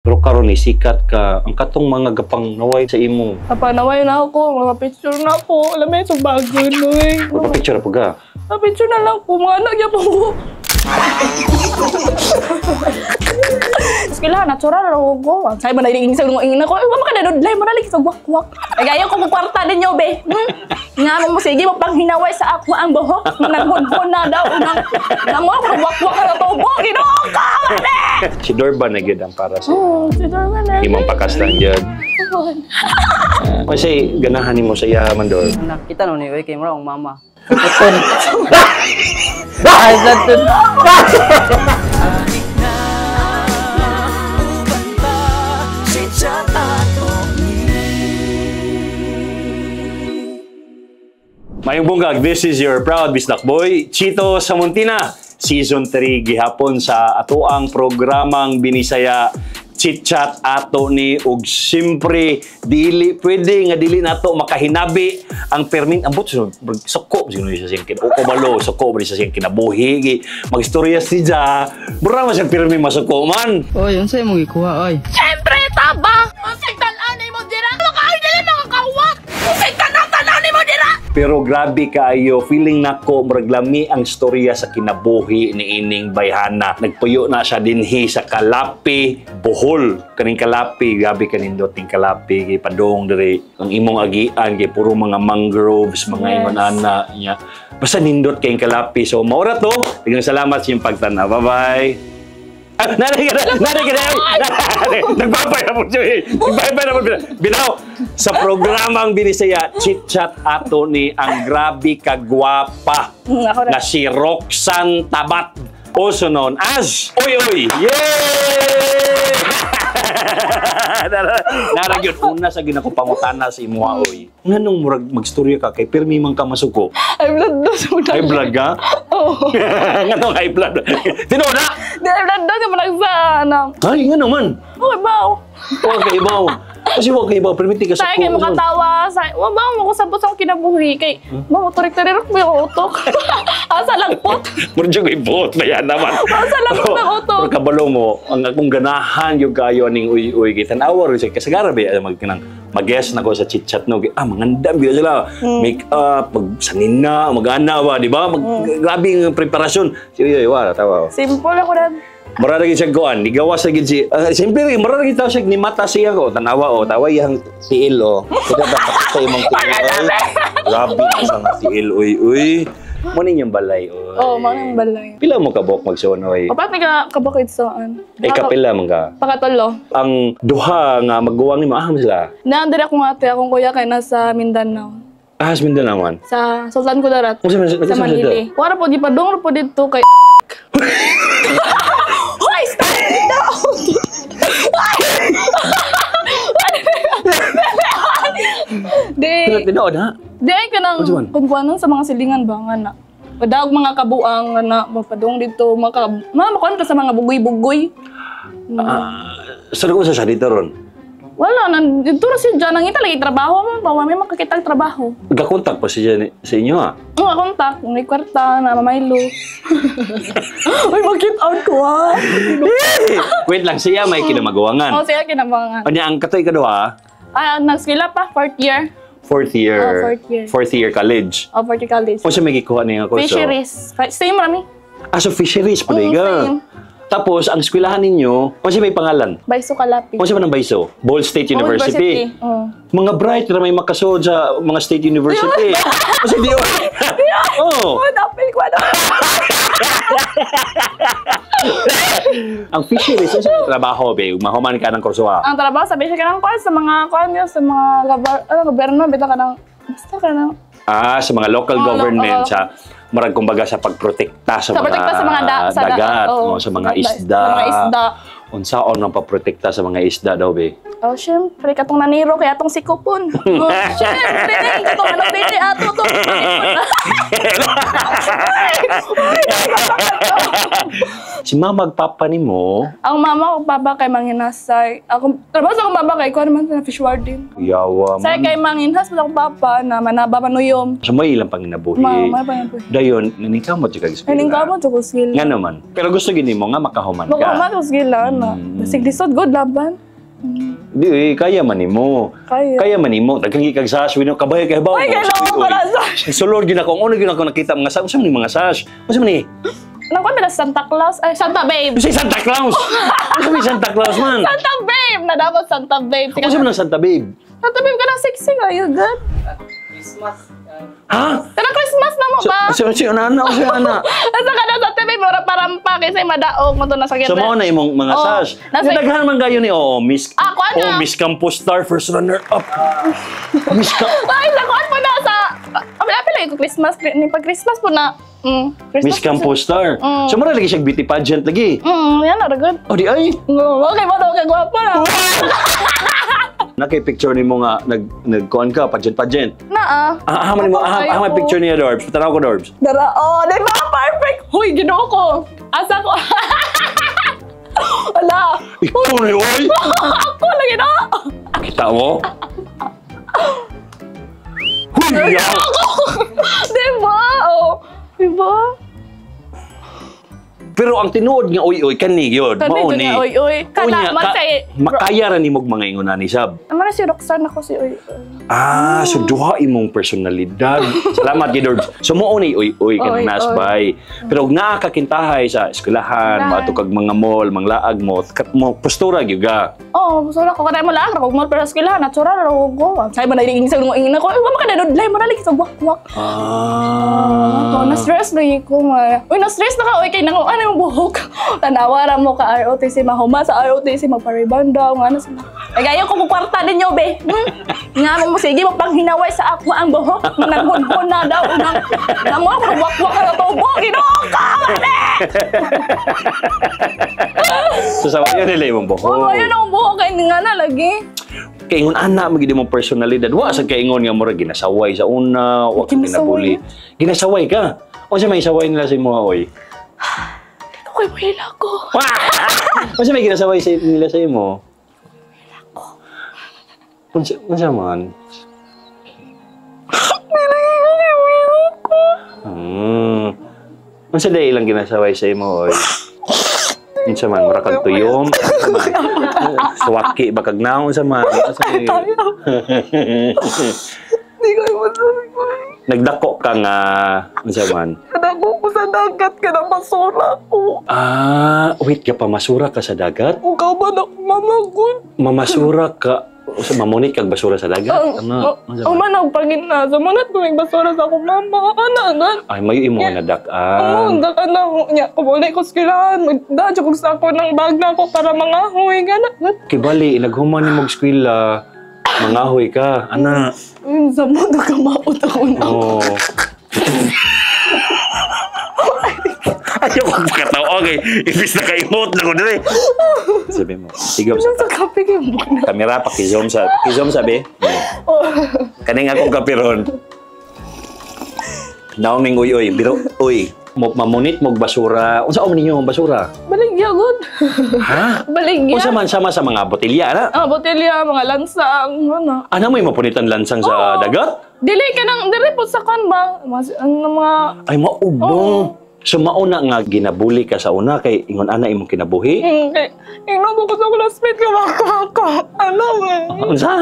Pero karon ni sikat ka, ang katong mga gapang naway sa imo. Napanaway na ako, mga picture na ako. Alam mo yung bago, no eh. Picture po ka. Picture na lang po, mga anak niya po. Kailangan, natural na ako. Sa'yo ba nailing sa ingin ako? Mama ka na doon, mo na lagi sa gwak-gwak. Nagaya ko kwarta ninyo, be. Nga mo, sige mo pang hinaway sa ako ang buhok. Naghunhon na daw. Nang mo, gwak-gwak ka na tubo. Ginoo ka, mali! Si Dorban na gid ang para sa Si Dorban na. imong pakastan dyan. Kasi ganahan mo sa iya man Dor. Nakita no ni Uy kay mura ang mama. Utol. Ay, zatun. Mayong bunggag, this is your proud bisdak boy, Chito Samuntina. Season 3 gihapon sa atoang programang binisaya chit-chat ato ni ug simpre dili pwede nga dili nato makahinabi ang permin ambot soko siguro sa siyang kin o kabalo soko ba sa siyang kinabuhi magistorya siya mura man siyang permin masuko man. Oy, unsay mo gikuha oy? Siyempre, taba! Unsay tanan mo dira? Makaay dili mga kawak! Unsay tanan mo dira? Pero grabe kaayo, feeling nako muraglami ang storya sa kinabuhi ni ining bayhana. Nagpuyo na siya dinhi sa Kalapi, Bohol. Kaning Kalapi, grabe kanindot ning Kalapi, kay padong diri. Ang imong agian kay puro mga mangroves, mga imanana niya. Basta nindot kay Kalapi. So maura to. Daghang salamat sa inyong pagtanaw. Bye-bye. Naray ka na! Nagbabay na po siya eh! Nagbabay na po siya! Binaw! Sa programang binisaya, chit-chat ato ni ang grabe kagwapa na si Roxanne Tabat. Also known as Uy Uy! Yay! Naragyot una sa ginakupangutana sa imuha Uy. Nga nung magstorya ka kay Pirmi man ka masuko. High blood daw sa mga. High blood ka? Oo. Nga nung high blood. Tinuna! High blood daw sa mga nagsanam. Ay, nga naman. Okay ba? Huwag ka ibaw. Kasi huwag ka ibaw. Permiti ka sa Sa'yo kayo makatawa. Huwag ba mo kusabot sa kinabuhi? Kay, mga turik-turik mo yung utok. Asa lagpot. Murjo ko ibot na yan naman. Asa lagpot ng utok. Pero kabalo mo, ang akong ganahan yung kayo ning uy-uy. Kitanawa rin siya. Kasi garabi, mag-guess na ko sa chit-chat no. Mangandam biya sila. Make-up, magsanin na, mag-ana ba, di ba? Grabe yung preparasyon. Sige, wala, tawa. Simple ako na. Mararagin siya kuan, nigawas sa gid si simple mararagin taw siya ni mata siya ko tanawa o tawa yang tiil o kada dapat sa imong tiil grabe ang tiil uy mo ninyong balay o Oo, mga balay. pila mo kabok magsuon oy Papat nga kabakit saan? kapila man ka Pakatolo. ang duha nga magguwang nimo aham sila Naandira ko nga ate, akong kuya kay nasa Mindanao. ahas Mindanao naman Sa Sultan Kudarat. Kung Sa Manili. Wala po, di pa dong po dito kay Hoy, stop down! tinood ha Di ay ka nang kungkuanan sa mga silingan ba nga na. Padawag mga kabuang nga na mapadong dito, makuan ka sa mga bugoy-bugoy. saan ko sa dito ron Wala, dito na si Jan, nangita lagi trabaho mo, pa may makakitang trabaho. gakontak pa siya sa inyo ha Mga kontak, may kwarta, na mamaylo. Uy, mag-get out ko ah! wait lang siya may kinamagawangan Oo, siya kinabangan. Anya ang katoy ka ha Nag-skila pa, 4th year. Fourth year. Fourth year college. O, 4th year college. O siya may gikuha niya ako. Fisheries. Same rami. So fisheries pala same. Tapos, ang eskwelahan ninyo, o siya may pangalan? Baiso Kalapi. O siya ba ng Baiso? Ball State University. Mga bright na may makasod sa mga state university. O siya di Oh, napil ko ano. Ang fisheries, o siya may trabaho, be? Mahuman ka ng kursuha. Ang trabaho, sabi siya ka ng kuhan sa mga kuhan niya, sa mga gobyerno, bita ka ng, basta ka ng, sa mga local government, sa marag kumbaga sa pagprotekta sa mga dagat, sa mga isda. Sa mga isda. Unsaon ang paprotekta sa mga isda daw, be? Oh, syempre, katong naniro, kaya atong sikupon. Syempre, katong manok dito, ato to. Si mama magpapa nimo, Ang mama ko baba kay Manginasay. Ako trabaho sa akong baba kay ko naman sa fish warden. yawa Say man. kay Manginhas sa akong papa na manaba manuyom. Sa may ilang panginabuhi. Mama pa yan po. Dayon, nanikamot siya kag Kaning kamo to ko skill. Nga naman. Pero gusto gini mo nga makahuman ka. Makamat ko skill na. Basig lisod good laban. Di, kaya man nimo. Kaya. Kaya man nimo. Daghang gikag sash, wino kabay kay bawo. Ay, kailangan ko na sash. Sulod gyud ako, ano gyud ako nakita mga sash, unsa man ni mga sash? Unsa man ni? Nakuha nila Santa Claus. Ay, Santa Babe. Si Santa Claus. Unsa man Santa Claus man? Santa Babe! Nadabot Santa Babe. Unsa man ang Santa Babe? Santa Babe ka na sexy nga, you good? Christmas. Ha? Kana Christmas na mo ba? Si ana, si ana. Asa ka na sa TV, mura parampa kasi madaog mo to na sakit. So mao na imong mga Oo. sash. Nasa- Daghan man gayo ni Miss. Ah, kuha na. Miss Campus Star first runner up. Miss Ka Ay, nakuha po na sa... Apila ko Christmas. Ni pag Christmas po na... Christmas Miss Campus Star. So mara lagi siya beauty pageant lagi. Yan na, good. Oh di ay. Okay mo daw, kagwapo na. Nakay-picture nimo nga nagkuan ka pageant. Na Man mo Ayoko. may picture niya Dorbs. Tanaw ko Dorbs. Dara, di ba? Perfect. Huy, ginoo ko. Asa ko. Wala. Ikaw ni oy. Ako na ginoo. Kita mo? Huy, yaw. Di ba? Oh. Di ba? Pero ang tinuod nga oy kani gyud. Mao ni. Oy. Kana, makaya ra nimog mga ingon ni sab. Naman na si Roxanne ako si Oy. So duha imong personalidad. Salamat gid Dorbs. So mao ni oy kanang Oy, nasbay. Pero nga kakintahay sa eskwelahan, maadto kag mga mall, manglaag mo, mo postura gyud ga. Oh, so ko kada mo lang ako mo pero skila natural ra ko. Say man na ingin sa ngin ako. Wa makadadudlay mo na lagi sa wakwak. Oh, na-stress na ko ma. Uy, na-stress na ka oy kay nang ano yung buhok. Tanawa ra mo ka ROTC mahuma sa ROTC magparibanda nga na sa. Ay gayo ko kwarta ninyo be. Nga mo sige mo panghinaway sa ako ang buhok. Nanghunhon na daw nang mo ko wakwak ka na tubo. Ginoo ka. So sa wayo nila imong buhok. Oh, yun ang buhok kay nga na lagi. Kaingon ana magid imong personalidad. Wa sa kaingon nga mura ginasaway sa una, wa ka Ginasaway? ginabuli. Ginasaway ka. O sa may saway nila sa imo oy. Ako'y mahila ko. O sa may ginasaway sa nila sa imo. Unsa man? Unsa day ilang ginasaway sa imo oy? Unsa man mura kag tuyom? Suwaki ba kag naon sa man? Hindi ko masabi ko. Nagdako ka nga unsa man? Nadako ko sa dagat ka na masura ko. Wait ka pa masura ka sa dagat? Kung ka ba na mamagod? Mamasura ka sa mamunit kag basura sa dagat? Ano? Ang manang pangin na. Sa manat ko may basura sa akong mama. Ano? Ay, mayo imo nga nadak-an. Ang ka na. Kumuli ko skilahan. Magdadyo ko sa ako ng bag na ako para mangahoy. Gana. Kibali, naghuman ni mong eskwela. Mangahoy ka. Ana. Sa mundo ka maot ako na. Oo. Ayaw ko makataw. Okay, ibis na kaimot na ko dali. Sabi mo, sigam sa Sa kape kayo muna. kamera pa, kizom sabi. Kaning akong kapiron. Naong uy, biro, uy. Mamunit mo basura. Unsa man ninyo ang basura? Baligya, good. Ha? Baligya. Unsa man sama sa mga botelya, ana? Botelya, mga lansang, ano. Ana mo mapunitan lansang sa dagat? Dili ka nang, dili po sa kan ba? Mga, Ay, maubong. So, mauna nga ginabuli ka sa una kay ingon ana imong kinabuhi? okay. Ino ko sa classmate ka, ako. Ano ba? Unsa?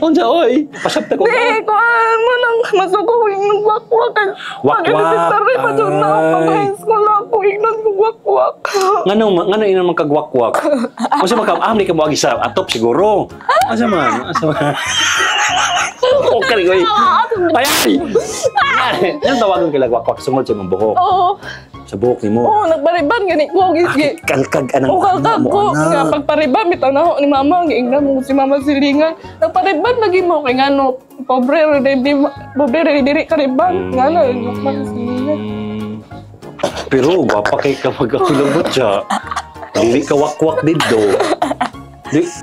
Unsa, oy? Pasabta ko Di, ka. kuhaan mo nang masuko ko yung wakwak. Wakwak. Pag-elementary pa dyan na ako, pag-high school ako, ignan ko wakwak. Ngano ino man kagwakwak? Unsa man ka amli ka mo agi sa atop siguro. Unsa man? Okay, oy. Ay. Yan tawagon kila wakwak sungod sa imong buhok. Oo. Sa buhok nimo. Oo, nagpariban gani ko. Kalkag anang O kalkag ko. Nga pagpariban, bitaw na ako ni mama. Giingnan mo si mama silingan. Nagpariban lagi mo kay nga no. Pobre rin diri kariban. Nga na, nagpariban silingan. Pero wapa kay ka magkakilabot siya. Dili ka wakwak dito.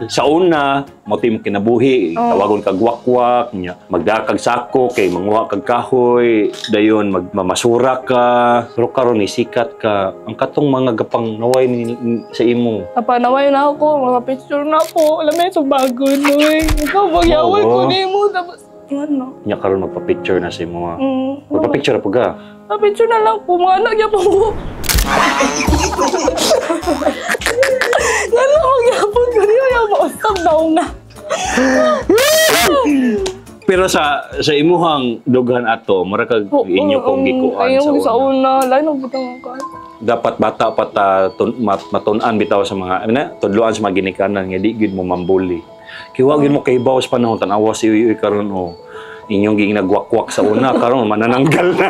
Sa una, mo tim kinabuhi, tawagon kag wakwak, nya magdakag sako kay manguha kag kahoy, dayon magmamasura ka, pero karon ni sikat ka. Ang katong mga gapang naway sa imo. Napanaway na ako, mga picture na ako. Alam mo yun, so bago noy. Ikaw, magyaway ko ni mo. Tapos, ano? Nya karon magpa-picture na sa imo. Mm. Magpa-picture na po ka. Picture na lang po, mga anak niya po ko. Ano magyapon ko niyo, yung mausap daw na. Pero sa imuhang dugan ato, mura kag inyo kong gikuan Ayaw sa sa una. una. Lain ang butang ka. Dapat bata pa ta matun-an bitaw sa mga tudloan sa mga ginikanan nga di gyud mo mambuli. Kaya wag gyud mo kahibaw sa panahon tan-awa si uy karon o inyong ginagwakwak sa una karon manananggal na.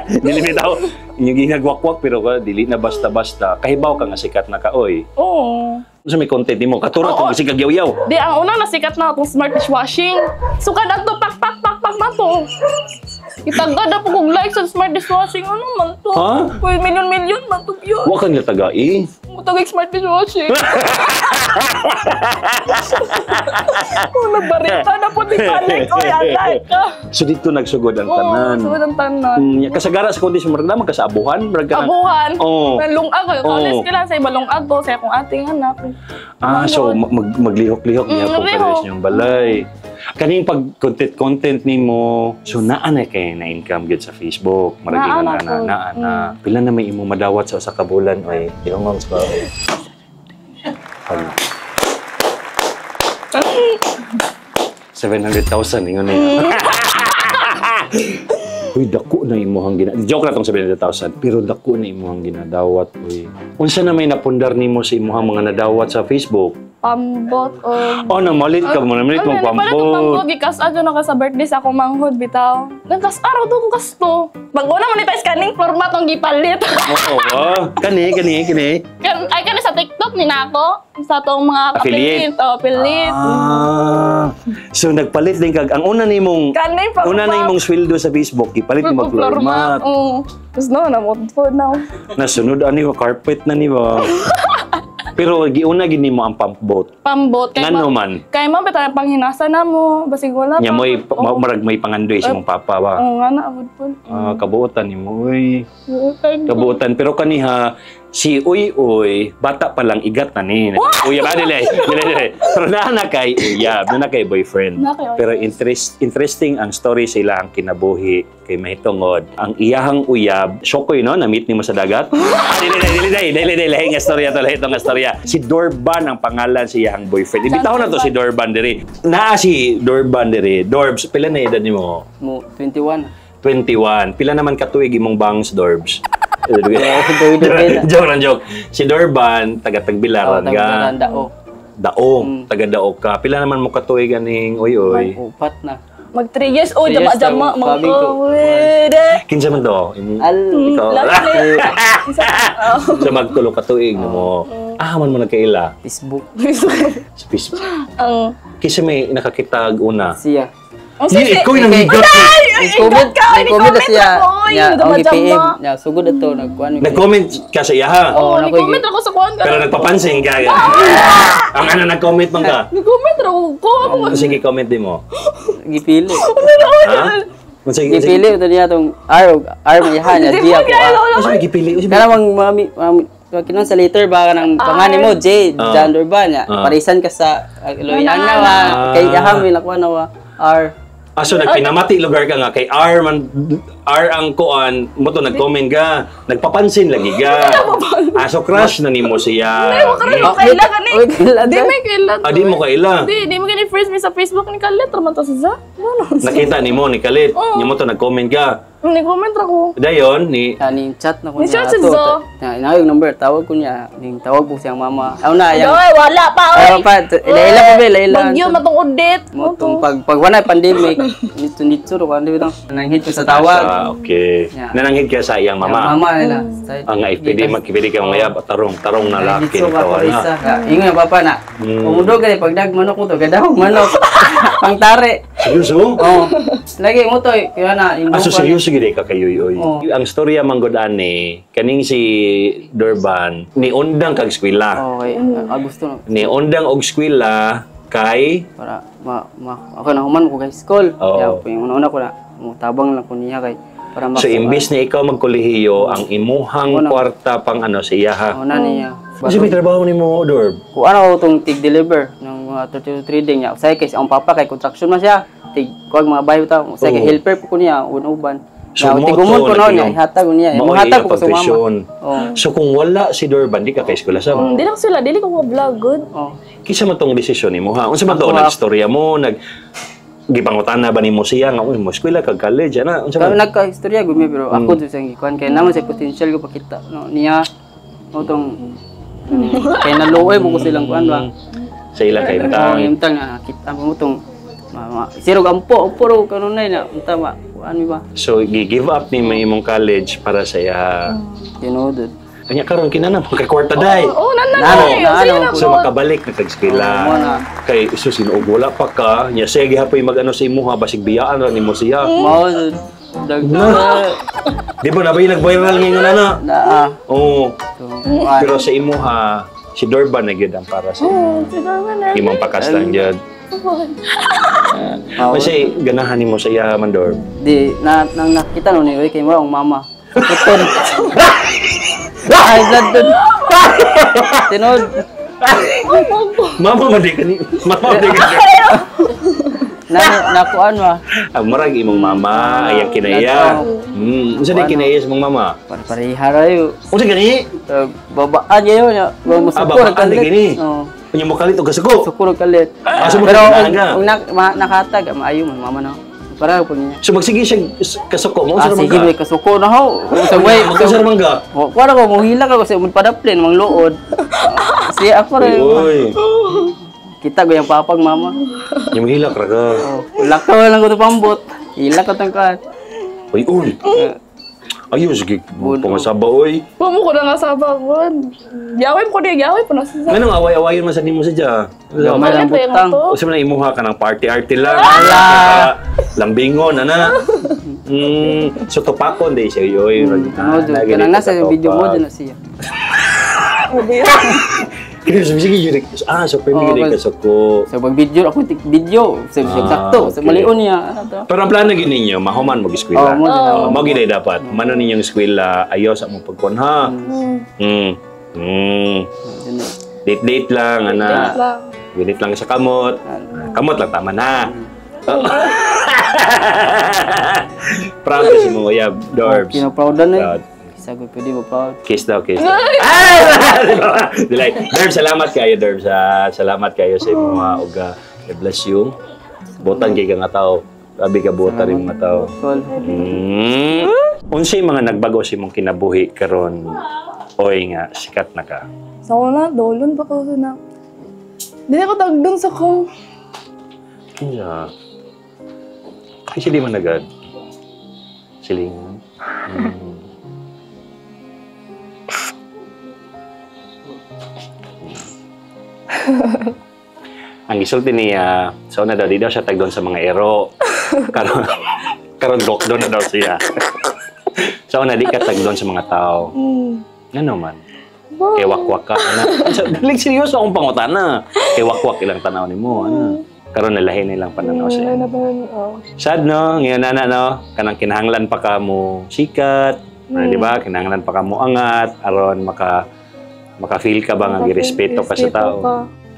Dili bitaw inyong ginagwakwak pero dili na basta-basta. Kahibaw ka nga sikat na kaoy. Oo. Sa may content nimo katuro tong sikag yaw-yaw. Di, ang unang nasikat na itong smart dishwashing. Sukad ato, pak na to. Itagad na po kong like sa smart dishwashing. Ano man to? Ha? Uy, milyon man to yun. Wa ka nila tagai. Mutagay smart dishwashing. Kung nagbarita na po, di balik. Uy, alay ka. So dito nagsugod ang Oo, tanan. sugod ang tanan. Kasagara sa kondisyon marag naman ka sa abuhan, marag ka na. Abuhan. Oo. Lungag. Kalis Oo. kailan sa iba lungag ko. Sa akong ating anak. So maglihok-lihok niya po maglihok. kares niyong balay. Kaning pag content nimo, so naa na kay na income gyud sa Facebook. Marag Naa na na po. Pila na may imo madawat sa usa ka bulan oy. Ihongong sa 700,000 ingon niya. Uy, dako na imuhang joke na tong 700,000, pero dako na imuhang ginadawat. Uy. Unsa na may napundar nimo sa imuhang mga nadawat sa Facebook? Pambot o... Oh, namalit ka mo. Namalit mong Palit pambot. ang pambot. Gikas adyo na ka sa birthday sa akong manghod, bitaw. Nagkas araw to kung kasto. Pag-una mo nito is kaning format ang gipalit. Oo. Kani. Ay, kani sa TikTok ni nako. Sa tong mga Affiliate. affiliate. So nagpalit din kag ang una nimong Kaning format. una nimong sweldo sa Facebook, ipalit ni mag format. Oo. Tapos na mo food na. Nasunod ani ba carpet na ni ba? Pero giuna gid nimo ang pambot. Pambot. Ngano man? Kay mo bitaw panghinasa na mo. Basig wala Nya pa. mo'y Oo. marag may pangandoy sa imong papa ba? Oo nga na, abot po. Kabuotan nimo uy. Buutan. Kabuotan pero kaniha si Uy bata pa lang igat na ni. Uy ba dili. Pero na kay uyab, na kay boyfriend. Na kay- Pero interesting ang story sila ang kinabuhi kay mahitungod. Ang iyahang uyab, Shokoy no, na-meet nimo sa dagat. Dili lahi nga storya to, lahi nga storya. Si Dorban ang pangalan sa iyahang boyfriend. Ibitaw na to si Dorban diri. Naa si Dorban diri. Dorbs, pila na edad nimo? Mo 21. 21. Pila naman katuig imong bangs, Dorbs? Dawid. Joke. Si Dorban, taga-Tagbilaran ka. Dao. Daog, taga-Daog ka. Pila naman mo katuig aning uy. Upat na. Mag 3 years. Oh, 3 years jama-jama. daw, sabi ko. Kinsa man to? Ikaw. So magtulo katuig mo. Man mo nagkaila. Facebook. Sa Facebook. Ang... Kinsa may nakakitag una? Siya. Ang Di, ikaw yung Kay- nanghigat. Nag-comment na siya. Oy, Nya, ang jama-jama. IPM. Nya, sugod ato. Nagkuhan. Nag-comment ka sa iya ha? Oo, Oh, nag-comment ako sa kuhan ka. Pero nagpapansin ka. Ang ano nag-comment man ka? Nag-comment ako ko. Sige, comment din mo. Gipili. Ha? Sige. Gipili ito niya itong R mayahan niya. G ako. Sige, gipili. Kaya mang mami, kinon sa later ba ng pangalan mo, J, John Durban niya. Parisan ka sa Loyan na wa. Kay Yaham, may nakuha na wa. R. So nagpinamati lugar ka nga kay R ang kuan mo to nag-comment ka, nagpapansin lagi ka. So crush na nimo siya. Kailangan ni. Uy, kailan Di daw? may kailan. Di mo kaila. Di mo gani first me sa Facebook ni Kalit. Raman to sa. Ano? Nakita nimo ni Kalit, nimo to nag-comment ka. Nag-comment ako. Dayon ni Ning chat na ko Ni niya. chat ato. sa- Ina yung number, tawag ko niya. Ning tawag ko siyang mama. Aw na, yang. Ay, wala pa. Ayaw pa, ila pa ba, ila. Bagyo, matong udit. Mo tong pag wala pandemic, nito ro kan dito. Nanghit ko sa tawag. Okay. Yeah. Nananghid ka sa iyang mama. Mama nila. Ang pwede ka mga tarong na laki Dito nito. ka isa ka. Ingon yung papa na. Mm. Umudog ka pagdag manok mo to. Gadahong manok. Pangtari. Seryoso? Oh. Lagi mo to. Kaya na. So seryoso gid ka kayo yoy. Oo. Ang storya manggod ani kaning si Durban ni undang kag eskwela. Okay. Gusto na. Ni undang og eskwela kay Para ako na human ko kay school. Oo. Kaya po yung una ko na. Tabang lang ko niya kay. Para so imbis na ikaw magkolehiyo ang imuhang Una. kwarta pang ano sa iya ha. Una niya. Kasi may trabaho nimo Durb. Kung ano itong tig-deliver ng mga 32 trading niya. Usay kay ang papa kay construction man siya. Kuwag mga bayo ta. Usay kay Oo. helper po ko niya. Uban. So, mo tigumon to, ko na niya. naging- Ihatag ko niya. Mao Ihatag iyang ko sa mama. profesyon. Oo. So kung wala si Durban di ka kay eskwela sa. Dili ko sila, dili ko mo vlog good. Oh. Kisa man tong desisyon nimo ha? Unsa man to Ako, nagstorya mo gipangutana ba nimo siya nga mo eskwela kag college ana unsa Kami man? nagka-istorya gumi pero ako doon sa gikuan kay naman sa potential ko pakita no niya no tong kay naluoy mo ko silang kuan ba. Sa ila kay Oh, ta. yung tang kita mo tong sirog ampo puro kanunay na tama kuan mi ba. So gi-give up ni may imong college para sa iya. Tinudod. Kanya karon kinana magka-kwarta day. Oh, Nano, nana. So makabalik na kag eskwela. Oo, na. Kay isus sinuog wala pa ka, nya sige hapoy mag-ano sa imuha basig biyaan ra nimo siya. Mao dagdag Di ba nabay nag-viral ngayon ana? na Oo. kuan. Pero sa imuha si Durban na gyud ang para sa Oh, siguro na. imong pakastan gyud. Kasi ganahan nimo sa iya man Durb. Di na nang nakita no ni kay mo ang mama. Puton. Ay blood dun. Tinod. Mama madi kani. Mama madi kani. Na kuan ba? Ang marag imong mama ayang kinaya. Unsa di kinaya sa imong mama? Pareha rayo. Unsa gani? Babaan yayo nya. Mo babaan sukor di gani. kalit. Oo. Unya mo kalit og kasuko. Sukor kalit. So Pero magkanaga. kung nakatag maayo man mama na. Para po niya. So magsige siya kasuko mo sa Sige mga. may kasuko na ho. Sa way. Magkasar man ka. Kuan ko mohila ka kasi mo padaplin mang luod. Siya ako rin. Uy. Kita ko yung papag mama. Yung hilak ra ka. Oh, lakaw lang ko to pambot. Hila ka tang kan. Uy, uy. Ayos sige pangasaba oy. Pumo ko na nga sa bagon. Yaway ko niya, yaway po na sa. Nganong away-awayon man sa nimo sadya? Gamay lang Bakit butang. to? O sa man imuha ka ng party-arty lang. Lambingon ana. So topakon day siya yoy. Kanang nasa video mo din na siya. Kaya sige yun. So pwede gid ka suko. So pag video ako video, sa sakto, sa okay. malion niya. Ano to? Pero ang plano gid ninyo, mahuman mo eskwela. mo din. Mo gid dapat. Mano ninyong eskwela ayo sa mong pagkuan ha. Date lang ana. Winit lang sa kamot. Kamot lang tama na. Proud si mo ya Dorbs. Kinaproud na. Proud. Sagot ko di mo proud. Kiss daw, kiss daw. Dilay. Derbs, salamat kayo, Derbs. Salamat kayo sa mga uga. God bless you. Botan kay ka nga tao. Abi ka botan rin mga tao. Cool. Unsay mga nagbago sa imong kinabuhi karon? Oy nga, sikat na ka. Sa una, dolon pa ko na. Dili ko tagdun sa kong. Kaya, kasi di man agad. Siling. Ang isulti niya, sa una daw, di daw siya tagdon sa mga ero. Karon dokdo na daw siya. Sa una, di ka tagdon sa mga tao. Ano man? Kay wakwak ka, ana. Dalig seryoso akong pangutana. Kay wakwak ilang tanaw ni mo, ana. Karon nalahi nilang pananaw siya. Sad no, ngayon na no, kanang kinahanglan pa ka mo sikat, di ba? Kinahanglan pa ka mo angat, aron maka-feel ka ba nga girespeto ka sa tao.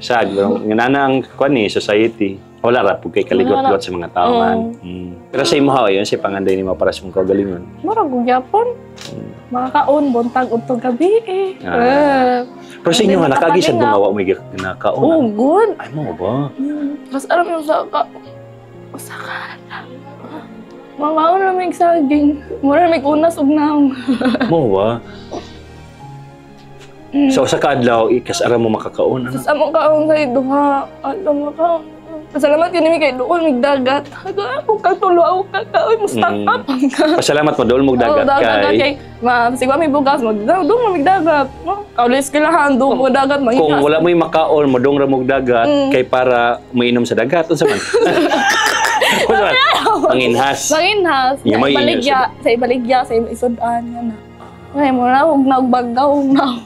Sad, ngayon na ang kuan ni society. Wala ra pud kay kaligot-got sa mga tao man. Pero sa imo yun si panganday nimo para sa mong kagalingon. Mura kong yapon. Makakaon, buntag, untog gabi eh. Pero sa inyo nga nakagisad mo nga wa may ginakaon. Oh, good. Ay mo ba? Mas alam yung sa mamaon na may saging. Mura may unas ug naong. Mo ba? So sa kaadlaw ikas ara mo makakaon. Sa among kaon sa duha, alam mo ka. Pasalamat yun kay doon migdagat. Ako kagtulo ako kakaoy mo stack up. Pasalamat mo doon mo dagat kay. Sigwa may bugas mo doon migdagat. Kaulis kilahan doon mo dagat manginas. Kung wala mo yung makaon mo doon ra mo dagat kay para mainom sa dagat unsa man. Manginhas. Manginhas. Sa ibaligya sa isudan na. Ay mo na ug nagbagaw na.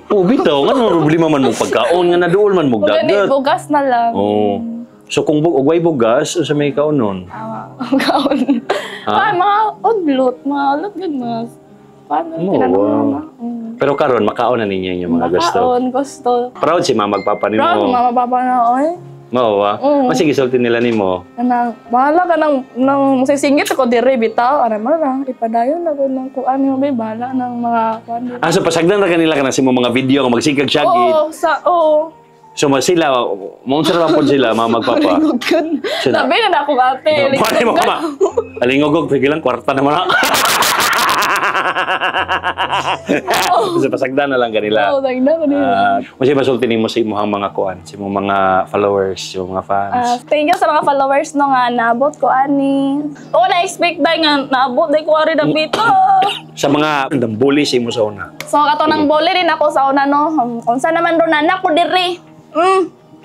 Bitaw nga no problema man mo pagkaon nga na doon man mo dagat. Bugas na lang. So kung way bugas, sa may kaon nun? Kaon. Mga udlot yun mas. Paano kinanong Pero karon makaon na ninyo yung mga gusto. Makaon, gusto. Proud si mama magpapa nimo. Proud, mama papa na, oy. Mao ba? Sige, sulti nila nimo. Bahala ka nang masisingit ako dire bitaw. Ara man lang, ipadayon ako ng kuan mo be bala ng mga kuan. So pasagdan ra kanila kana si mga video nga magsigag syagit. So sila, monster ra pod sila, mama magpapa. Sabi na ako ate. Pare mo ka. Alingogog pigilan kwarta naman na. Sa pasagdan na lang kanila. Sagdan ko nila. Kasi masulti nimo sa imong mga kuan, sa imong mga followers, yung mga fans. Thank you sa mga followers no nga naabot ko ani. Na-expect dai nga naabot dai ko ari dapito. Sa mga bully sa imo sa una. So kato nang bully din ako sa una no. Unsa naman ron anak ko diri.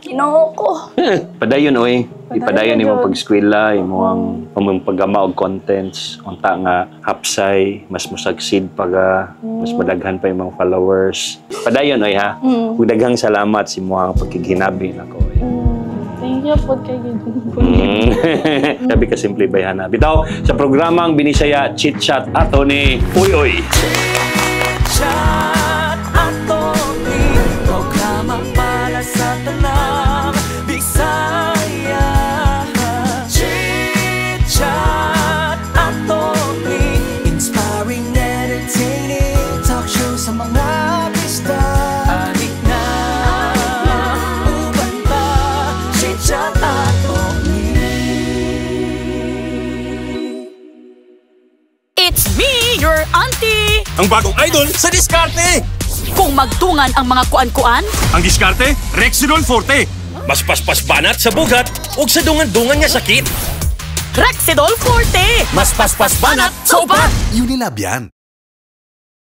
Ginoo ko. Padayon oy. Ipadayon nimo pag-eskwela, imong paggama og contents, unta nga hapsay, mas mo-succeed pag mas madaghan pa imong followers. Padayon oy ha. Ug daghang salamat sa imong pagkiginabi nako. Thank you po kay Sabi ka simple bayhana. Bitaw sa programang Binisaya Chit Chat ato ni Uy. Chat ato ni programa para sa tanang Bisaya. Chit Chat ato ni inspiring, entertaining talk show sa mga pista. Adik na uban pa Chit Chat ato ni. It's me, your auntie! Ang bagong idol sa diskarte! Kung magtungan ang mga kuan-kuan, Ang diskarte, Rexidol Forte. Mas paspas banat sa bugat ug sa dungan-dungan nga sakit. Rexidol Forte! Mas paspas banat sa upat. Unilab yan.